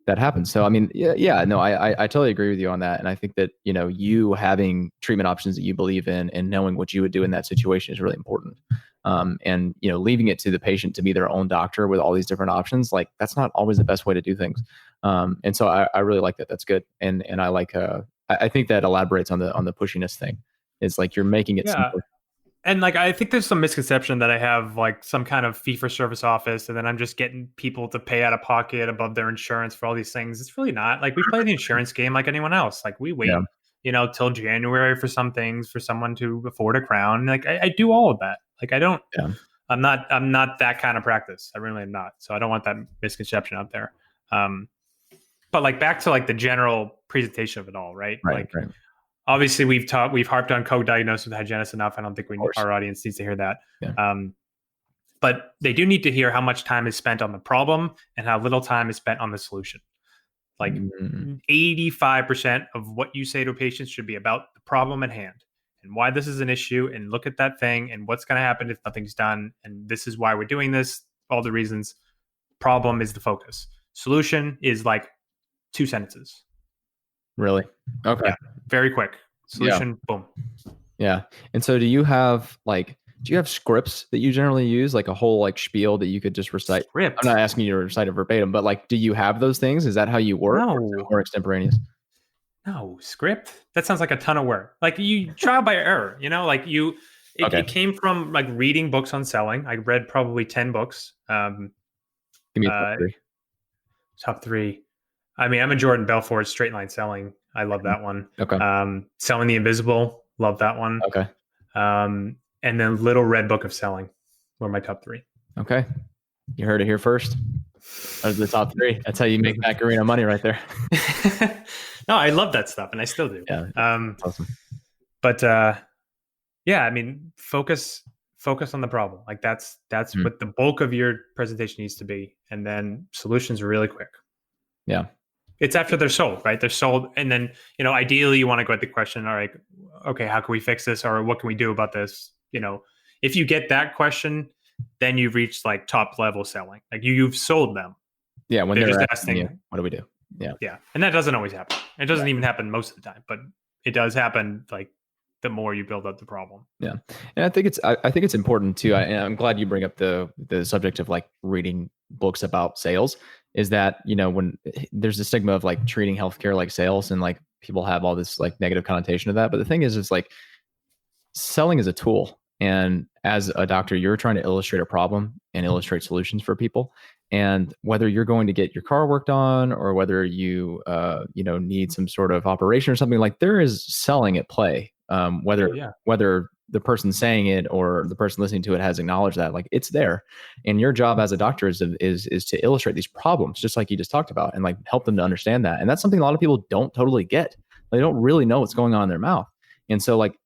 that happens. So, I totally agree with you on that. And I think that, you having treatment options that you believe in and knowing what you would do in that situation is really important. And, leaving it to the patient to be their own doctor with all these different options, like that's not always the best way to do things. And so I really like that. That's good. And I like, I think that elaborates on the pushiness thing. It's like, you're making it simpler. And like, I think there's some misconception that I have like some kind of fee for service office, and then I'm just getting people to pay out of pocket above their insurance for all these things. It's really not. Like we play the insurance game like anyone else. Like we wait, till January for some things for someone to afford a crown. Like I do all of that. Like I don't. Yeah. I'm not that kind of practice. I really am not. So I don't want that misconception out there. But like back to like the general presentation of it all, right? Right. Obviously, we've harped on co-diagnosed with hygienist enough. I don't think our audience needs to hear that. Yeah. But they do need to hear how much time is spent on the problem and how little time is spent on the solution. Like 85% of what you say to a patient should be about the problem at hand and why this is an issue, and look at that thing and what's going to happen if nothing's done. And this is why we're doing this. All the reasons. Problem is the focus. Solution is like 2 sentences. Really? Okay. Yeah, very quick. Solution, boom. Yeah. And so do you have scripts that you generally use, like a whole like spiel that you could just recite? Script. I'm not asking you to recite it verbatim, but like, do you have those things? Is that how you work? No. Or extemporaneous? No, script? That sounds like a ton of work. Like you trial by error, like it came from like reading books on selling. I read probably 10 books. Give me a top 3. Top 3. I mean, I'm a Jordan Belfort, Straight Line Selling. I love that one. Okay. Selling the Invisible. Love that one. Okay. And then Little Red Book of Selling were my top 3. Okay. You heard it here first. Those are the top 3. That's how you make that Guarino money right there. No, I love that stuff, and I still do. Yeah. Awesome. But I mean, focus on the problem. Like that's what the bulk of your presentation needs to be, and then solutions are really quick. Yeah. It's after they're sold, right? They're sold. And then, ideally you want to go at the question, all right, okay, how can we fix this? Or what can we do about this? If you get that question, then you've reached like top level selling. Like you've sold them. Yeah. When they're just asking, what do we do? Yeah. Yeah. And that doesn't always happen. It doesn't even happen most of the time, but it does happen like the more you build up the problem. Yeah. And I think it's important too. And I'm glad you bring up the subject of like reading books about sales, is that, when there's a stigma of like treating healthcare like sales, and like people have all this like negative connotation of that. But the thing is, it's like selling is a tool. And as a doctor, you're trying to illustrate a problem and illustrate solutions for people. And whether you're going to get your car worked on, or whether you, need some sort of operation or something, like there is selling at play. Whether the person saying it or the person listening to it has acknowledged that, like it's there. And your job as a doctor is to illustrate these problems, just like you just talked about, and like help them to understand that. And that's something a lot of people don't totally get. They don't really know what's going on in their mouth. And so like,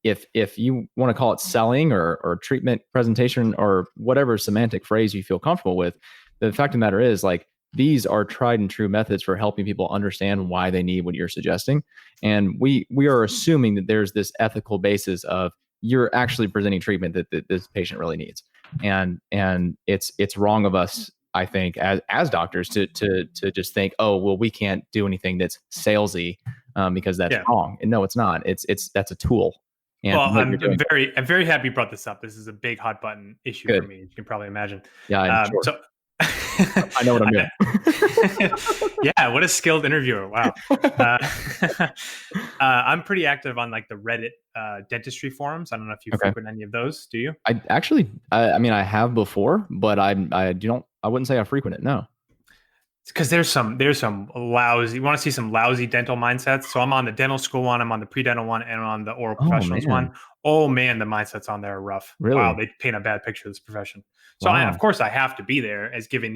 if you want to call it selling or treatment presentation or whatever semantic phrase you feel comfortable with, the fact of the matter is like, these are tried and true methods for helping people understand why they need what you're suggesting. And we are assuming that there's this ethical basis of you're actually presenting treatment that this patient really needs. and it's wrong of us, I think, as doctors to just think, oh well, we can't do anything that's salesy because that's wrong. And no, it's not. It's that's a tool. And well, I'm very happy you brought this up. This is a big hot button issue for me. You can probably imagine. Yeah, I'm sure. So I know what I'm doing. Yeah, what a skilled interviewer! Wow. I'm pretty active on like the Reddit dentistry forums. I don't know if you frequent any of those. Do you? I actually, I mean, I have before, but I wouldn't say I frequent it. No. Because there's some lousy. You want to see some lousy dental mindsets? So I'm on the dental school one, I'm on the pre-dental one, and on the oral professionals one. Oh man, the mindsets on there are rough. Really? Wow, they paint a bad picture of this profession. So of course I have to be there as giving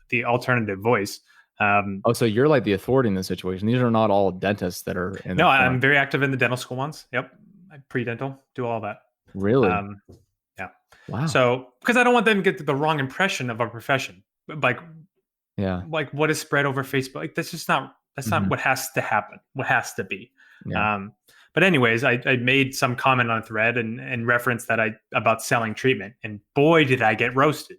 the alternative voice. So you're like the authority in this situation. These are not all dentists that are. No, I'm very active in the dental school ones. Yep, pre-dental, do all that. Really? Yeah. Wow. So because I don't want them to get the wrong impression of our profession, like. Yeah. Like what is spread over Facebook? Like that's not what has to happen. What has to be. Yeah. But anyways, I made some comment on a thread and referenced that about selling treatment, and boy did I get roasted.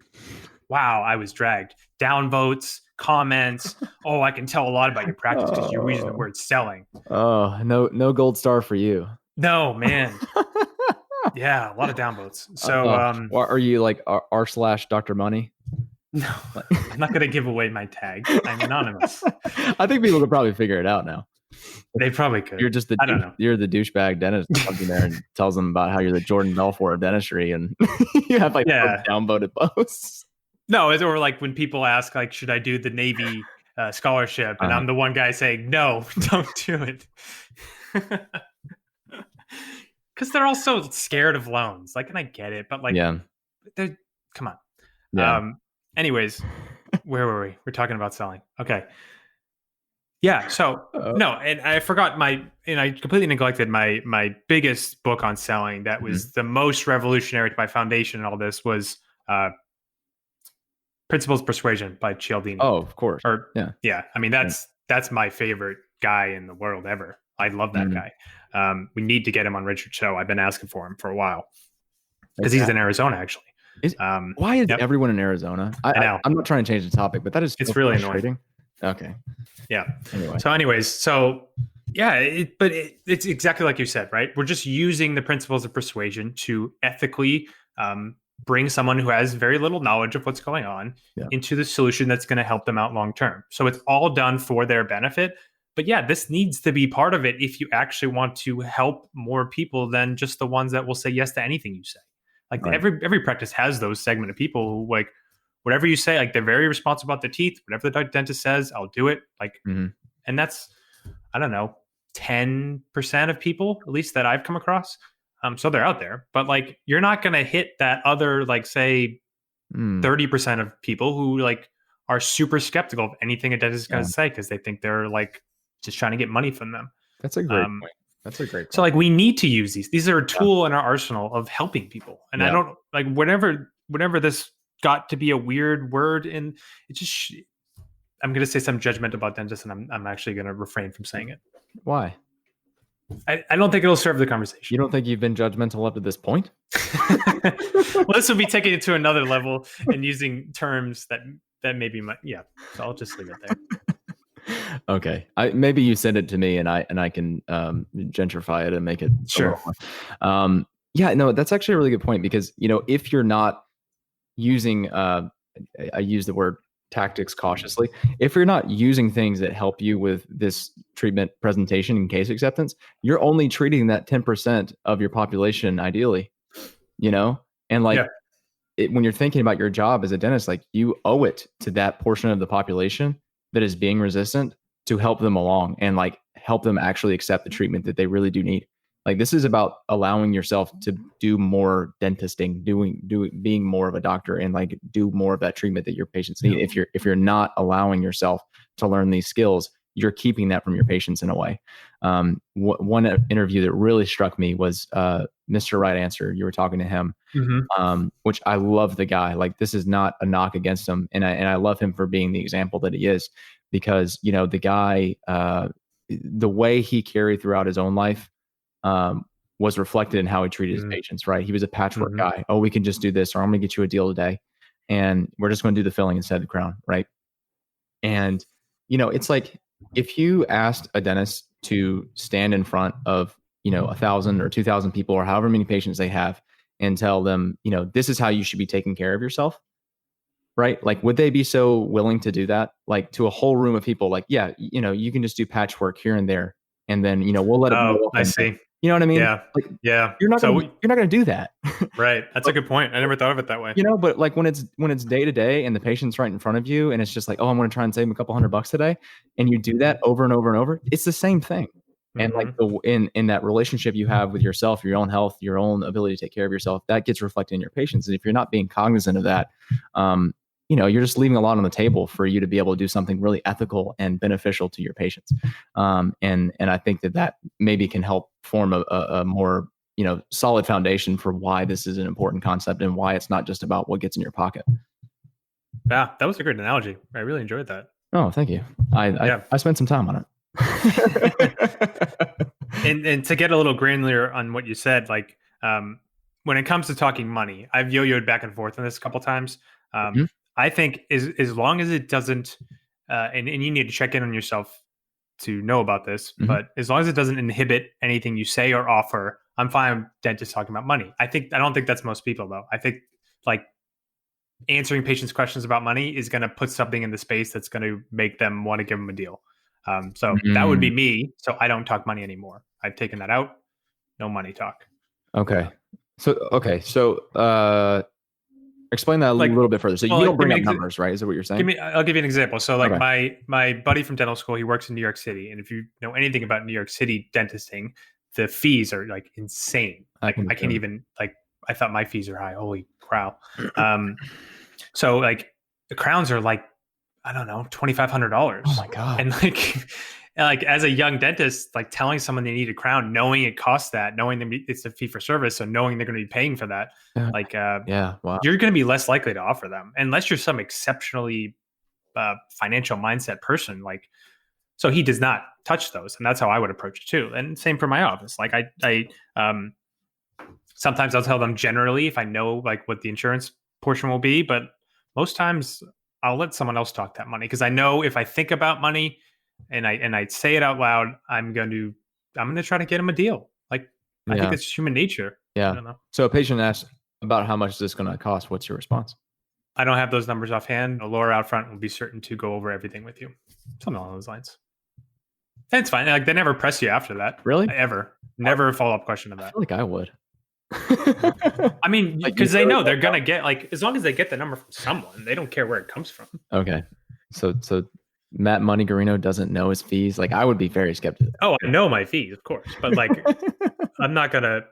Wow, I was dragged. Downvotes, comments. Oh, I can tell a lot about your practice because you're using the word selling. Oh, no gold star for you. No, man. Yeah, a lot of downvotes. So are you like r/Dr. Money? No, I'm not going to give away my tag. I'm anonymous. I think people could probably figure it out now. They probably could. You're just I don't know. You're the douchebag dentist who comes in there and tells them about how you're the Jordan Belfort of dentistry, and you have like downvoted posts. No, or like when people ask, like, should I do the Navy scholarship? And I'm the one guy saying, no, don't do it. Because they're all so scared of loans. Like, and I get it, but like, come on. Yeah. Anyways, where were we? We're talking about selling. Okay. Yeah. So no, and I forgot I completely neglected my biggest book on selling. That was the most revolutionary to my foundation and all this was Principles of Persuasion by Cialdini. Oh, of course. Yeah. I mean, that's my favorite guy in the world ever. I love that guy. We need to get him on Richard's show. I've been asking for him for a while because he's in Arizona, actually. Why is everyone in Arizona? I know. I'm not trying to change the topic, but it's really annoying. Okay. Yeah. Anyway. So it's exactly like you said, right? We're just using the principles of persuasion to ethically bring someone who has very little knowledge of what's going on into the solution that's going to help them out long term. So it's all done for their benefit. But yeah, this needs to be part of it if you actually want to help more people than just the ones that will say yes to anything you say. Like every practice has those segment of people who like whatever you say, like they're very responsible about their teeth. Whatever the dentist says, I'll do it. Like, and that's, I don't know, 10% of people, at least that I've come across. So they're out there, but like, you're not going to hit that other, like say 30% of people who like are super skeptical of anything a dentist is going to say because they think they're like just trying to get money from them. That's a great point. That's a great point. So like we need to use these. These are a tool in our arsenal of helping people. And I don't like whenever this got to be a weird word and it just I'm going to say some judgment about dentists and I'm actually going to refrain from saying it. Why? I don't think it'll serve the conversation. You don't think you've been judgmental up to this point? Well, this would be taking it to another level and using terms that maybe so I'll just leave it there. Okay. Maybe you send it to me and I can gentrify it and make it sure. That's actually a really good point because if you're not using I use the word tactics cautiously, if you're not using things that help you with this treatment presentation and case acceptance, you're only treating that 10% of your population ideally, and like when you're thinking about your job as a dentist, like you owe it to that portion of the population that is being resistant to help them along and like help them actually accept the treatment that they really do need. Like this is about allowing yourself to do more dentisting, being more of a doctor and like do more of that treatment that your patients need. If you're not allowing yourself to learn these skills, you're keeping that from your patients in a way. One interview that really struck me was Mr. Right Answer. You were talking to him, which I love the guy. Like this is not a knock against him. And I love him for being the example that he is because, the guy, the way he carried throughout his own life was reflected in how he treated his patients, right? He was a patchwork guy. Oh, we can just do this, or I'm going to get you a deal today, and we're just going to do the filling instead of the crown, right? And, it's like if you asked a dentist to stand in front of, 1,000 or 2,000 people or however many patients they have and tell them, this is how you should be taking care of yourself, right? Like, would they be so willing to do that? Like, to a whole room of people, like, yeah, you can just do patchwork here and there, and then, we'll let it blow up. I see. You know what I mean? Yeah. Like, yeah. You're not gonna do that. Right. That's a good point. I never thought of it that way. But like when it's day to day and the patient's right in front of you and it's just like, oh, I'm going to try and save him a couple $100 today. And you do that over and over and over. It's the same thing. And like in that relationship you have with yourself, your own health, your own ability to take care of yourself, that gets reflected in your patients. And if you're not being cognizant of that, you're just leaving a lot on the table for you to be able to do something really ethical and beneficial to your patients. And I think that maybe can help form a more, solid foundation for why this is an important concept and why it's not just about what gets in your pocket. Yeah, that was a great analogy. I really enjoyed that. Oh, thank you. I spent some time on it. and to get a little granular on what you said, like when it comes to talking money, I've yo-yoed back and forth on this a couple times. I think as long as it doesn't, and you need to check in on yourself to know about this, but as long as it doesn't inhibit anything you say or offer, I'm fine with dentists talking about money. I don't think that's most people though. I think like answering patients' questions about money is going to put something in the space that's going to make them want to give them a deal. So that would be me. So I don't talk money anymore. I've taken that out. No money talk. Okay. So explain that a little bit further. So you don't bring up numbers, right? Is that what you're saying? I'll give you an example. So like my buddy from dental school, he works in New York City. And if you know anything about New York City dentisting, the fees are like insane. Like I can't even I thought my fees are high. Holy cow. So like the crowns are like, I don't know, $2,500. Oh my God. And like as a young dentist, like telling someone they need a crown, knowing it costs that, knowing that it's a fee for service, so knowing they're going to be paying for that, wow. You're going to be less likely to offer them unless you're some exceptionally financial mindset person. Like, so he does not touch those, and that's how I would approach it too. And same for my office. Like I sometimes I'll tell them generally if I know like what the insurance portion will be, but most times I'll let someone else talk that money because I know if I think about money and I say it out loud, I'm going to try to get him a deal. Like I think it's human nature. Yeah. I don't know. So a patient asks about how much is this going to cost. What's your response? I don't have those numbers offhand. Laura out front will be certain to go over everything with you. Something along those lines. And it's fine. Like they never press you after that. Really? Ever. Never a follow-up question of that. I feel like I would. I mean, because they know they're gonna get like as long as they get the number from someone, they don't care where it comes from. Okay, so Matt Money Guarino doesn't know his fees. Like I would be very skeptical. Oh, I know my fees, of course, but like I'm not gonna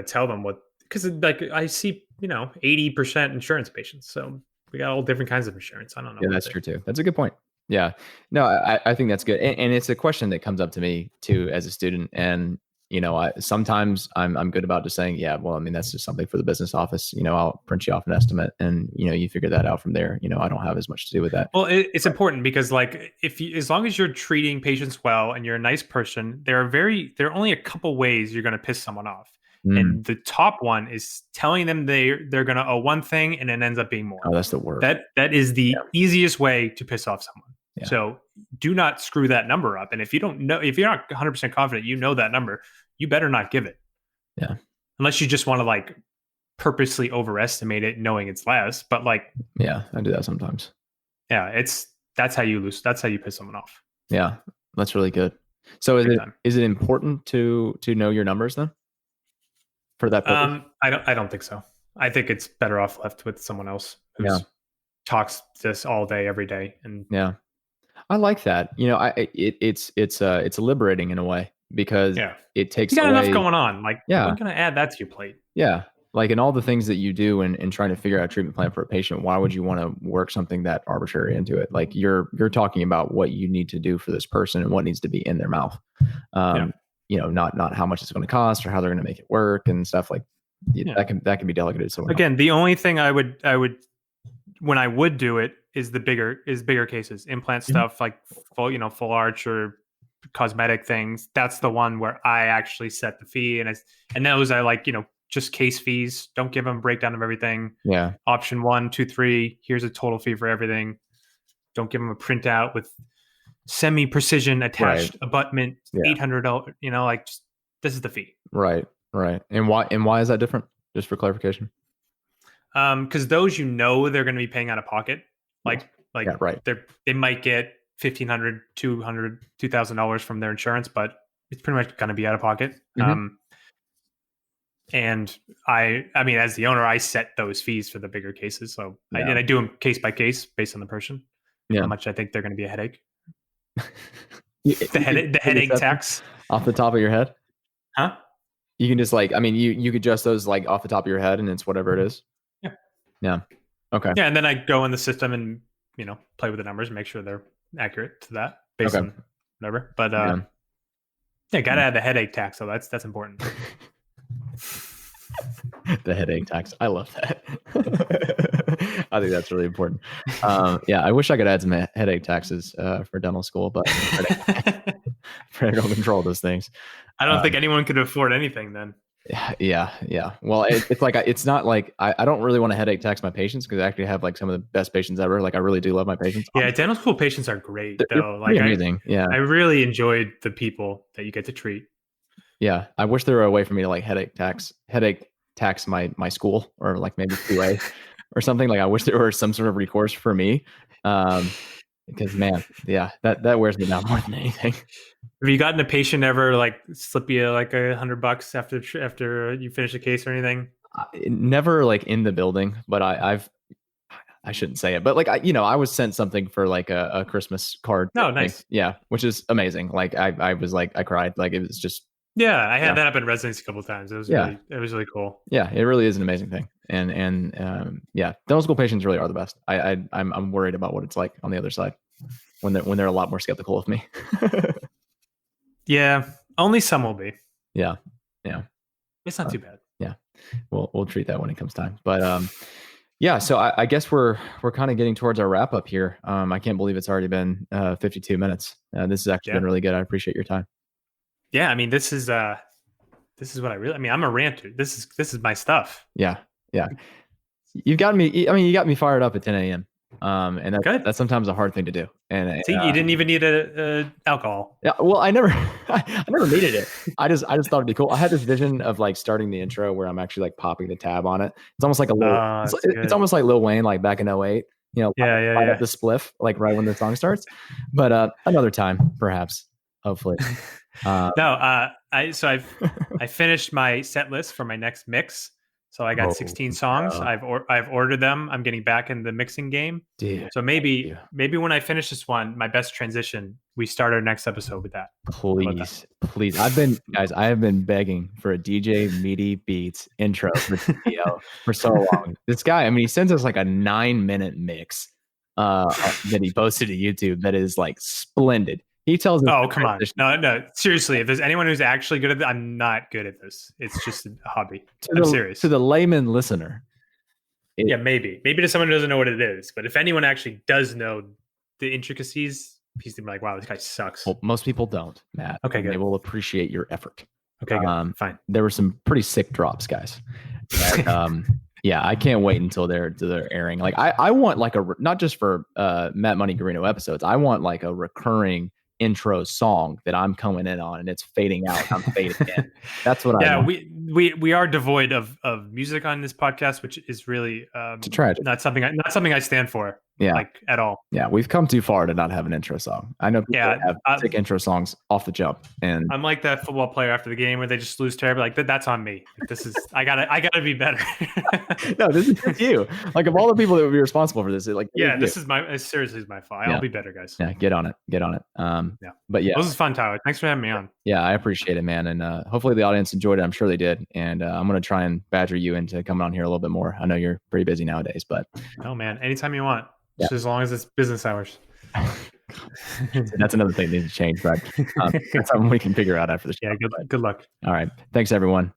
tell them what because like I see 80% insurance patients, so we got all different kinds of insurance. I don't know. Yeah, that's true too. That's a good point. Yeah, no, I think that's good, and it's a question that comes up to me too as a student, and. Sometimes I'm good about just saying, yeah, well, I mean, that's just something for the business office. I'll print you off an estimate and, you figure that out from there. I don't have as much to do with that. Well, it's important because like as long as you're treating patients well and you're a nice person, there are only a couple ways you're going to piss someone off. And the top one is telling them they're going to owe one thing and it ends up being more. Oh, that's the worst. That is the easiest way to piss off someone. Yeah. So do not screw that number up. And if you're not 100% confident, that number, you better not give it. Yeah. Unless you just want to like purposely overestimate it knowing it's less. But like, yeah, I do that sometimes. Yeah. That's how you lose. That's how you piss someone off. Yeah. That's really good. So is it important to know your numbers then? For that purpose? I don't think so. I think it's better off left with someone else who talks this all day, every day. And yeah. I like that. It's liberating in a way because it takes you got away, enough going on. Like, I'm going to add that to your plate. Yeah. Like in all the things that you do and trying to figure out a treatment plan for a patient, why would you want to work something that arbitrary into it? Like you're talking about what you need to do for this person and what needs to be in their mouth. Not how much it's going to cost or how they're going to make it work and stuff like that can be delegated to someone else. Else. The only thing I would when I would do it is bigger cases, implant stuff like full arch or cosmetic things, that's the one where I actually set the fee. And those are like, just case fees. Don't give them a breakdown of everything. Yeah. Option 1, 2, 3. Here's a total fee for everything. Don't give them a printout with semi-precision attached abutment, $800. Like this is the fee. Right. And why is that different? Just for clarification. Because those they're going to be paying out of pocket. They might get $1,500, $200, $2,000 from their insurance, but it's pretty much going to be out of pocket. Mm-hmm. And I mean, as the owner, I set those fees for the bigger cases. So I do them case by case based on the person. How much I think they're going to be a headache. The headache tax off the top of your head, huh? You can just you could adjust those like off the top of your head, and it's whatever it is. Yeah. Okay. Yeah, and then I go in the system and play with the numbers and make sure they're accurate to that based on whatever. But gotta add the headache tax. So that's important. The headache tax. I love that. I think that's really important. I wish I could add some headache taxes for dental school, but I don't control those things. I don't think anyone could afford anything then. Yeah. Well, it's like it's not like I don't really want to headache tax my patients because I actually have like some of the best patients ever. Like I really do love my patients. Yeah, dental school patients are great though. Like amazing. I really enjoyed the people that you get to treat. Yeah, I wish there were a way for me to like headache tax my school or like maybe QA or something. Like I wish there were some sort of recourse for me. Because man, that wears me down more than anything. Have you gotten a patient ever like slip you like $100 after you finish a case or anything? Never like in the building, but I shouldn't say it, but like I was sent something for like a Christmas card. Oh, nice. Yeah, which is amazing. Like I was like I cried. Like it was just. Yeah, I had that up in residency a couple of times. It was really cool. Yeah, it really is an amazing thing. And dental school patients really are the best. I'm worried about what it's like on the other side when they're a lot more skeptical of me. Yeah, only some will be. Yeah. It's not too bad. Yeah, we'll treat that when it comes time. But so I guess we're kind of getting towards our wrap up here. I can't believe it's already been 52 minutes. This has actually been really good. I appreciate your time. Yeah, I mean, this is what I'm a ranter. This is my stuff. Yeah. You got me fired up at 10 a.m. And that's sometimes a hard thing to do. And see, you didn't even need a alcohol. Yeah. Well, I never needed it. I just thought it'd be cool. I had this vision of like starting the intro where I'm actually like popping the tab on it. It's almost like it's almost like Lil Wayne, like back in 08, light up the spliff, like right when the song starts, but another time, perhaps, hopefully. I finished my set list for my next mix. So I got 16 songs. I've ordered them. I'm getting back in the mixing game. Dude, so maybe when I finish this one, my best transition, we start our next episode with that. Please. I have been begging for a DJ Meaty Beats intro for TPO for so long. This guy, I mean, he sends us like a 9-minute mix that he posted to YouTube that is like splendid. He tells us. Oh, come on. No. Seriously, if there's anyone who's actually good at this, I'm not good at this. It's just a hobby. I'm serious. To the layman listener. Maybe to someone who doesn't know what it is. But if anyone actually does know the intricacies, he's going to be like, wow, this guy sucks. Well, most people don't, Matt. Okay, good. They will appreciate your effort. Okay, good. Fine. There were some pretty sick drops, guys. I can't wait until they're airing. Like I want like not just for Matt Money Guarino episodes. I want like a recurring intro song that I'm coming in on and it's fading out. I'm fading in. That's what I want. We are devoid of music on this podcast, which is really tragic. Not something I stand for. Yeah. Like at all. Yeah, we've come too far to not have an intro song. I know people have sick intro songs off the jump, and I'm like that football player after the game where they just lose terribly. Like that's on me. This is I gotta be better. No, this is just you. Like of all the people that would be responsible for this, this is seriously is my fault. I'll be better, guys. Yeah, get on it. But this is fun, Tyler. Thanks for having me on. Yeah, I appreciate it, man, and hopefully the audience enjoyed it. I'm sure they did, and I'm gonna try and badger you into coming on here a little bit more. I know you're pretty busy nowadays, but oh man, anytime you want. Just as long as it's business hours. That's another thing that needs to change, but that's something we can figure out after the show. Yeah, good luck. All right. Thanks, everyone.